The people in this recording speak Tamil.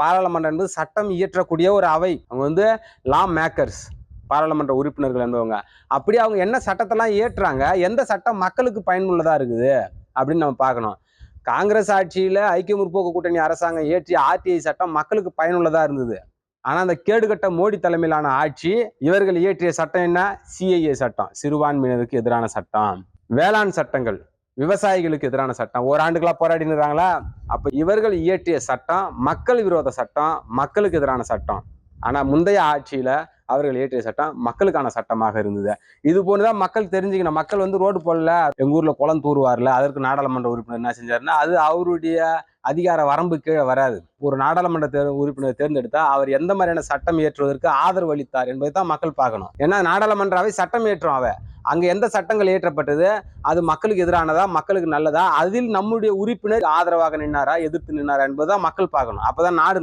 பாராளுமன்றம் என்பது சட்டம் இயற்றக்கூடிய ஒரு அவை. அவங்க வந்து லா மேக்கர்ஸ், பாராளுமன்ற உறுப்பினர்கள் என்பவங்க. அப்படி அவங்க என்ன சட்டத்தெல்லாம் ஏற்றுறாங்க, எந்த சட்டம் மக்களுக்கு பயனுள்ளதா இருக்குது அப்படின்னு நம்ம பார்க்கணும். காங்கிரஸ் ஆட்சியில ஐக்கிய முற்போக்கு கூட்டணி அரசாங்கம் இயற்றிய ஆர்டிஐ சட்டம் மக்களுக்கு பயனுள்ளதா இருந்தது. ஆனா அந்த கேடுகட்ட மோடி தலைமையிலான ஆட்சி இவர்கள் இயற்றிய சட்டம் என்ன? சிஐஏ சட்டம், சிறுபான்மையினருக்கு எதிரான சட்டம். வேளாண் சட்டங்கள், விவசாயிகளுக்கு எதிரான சட்டம். ஓராண்டுகளா போராடினாங்களா? அப்ப இவர்கள் இயற்றிய சட்டம் மக்கள் விரோத சட்டம், மக்களுக்கு எதிரான சட்டம். ஆனா முந்தைய ஆட்சியில அவர்கள் இயற்றிய சட்டம் மக்களுக்கான சட்டமாக இருந்தது. இது போலதான் மக்கள் தெரிஞ்சுக்கணும். மக்கள் வந்து ரோடு போடல, எங்க ஊர்ல குளம் தூர்வார்ல, அதற்கு நாடாளுமன்ற உறுப்பினர் என்ன செஞ்சாருன்னா, அது அவருடைய அதிகார வரம்பு கீழே வராது. ஒரு நாடாளுமன்ற உறுப்பினர் தேர்ந்தெடுத்தா அவர் எந்த மாதிரியான சட்டம் இயற்றுவதற்கு ஆதரவு அளித்தார் என்பதை தான் மக்கள் பார்க்கணும். ஏன்னா நாடாளுமன்ற அவை சட்டம் இயற்றும் அவை. அங்க எந்த சட்டங்கள் இயற்றப்பட்டது, அது மக்களுக்கு எதிரானதா, மக்களுக்கு நல்லதா, அதில் நம்முடைய உறுப்பினர் ஆதரவாக நின்னாரா, எதிர்த்து நின்னாரா என்பதுதான் மக்கள் பார்க்கணும். அப்பதான் நாடு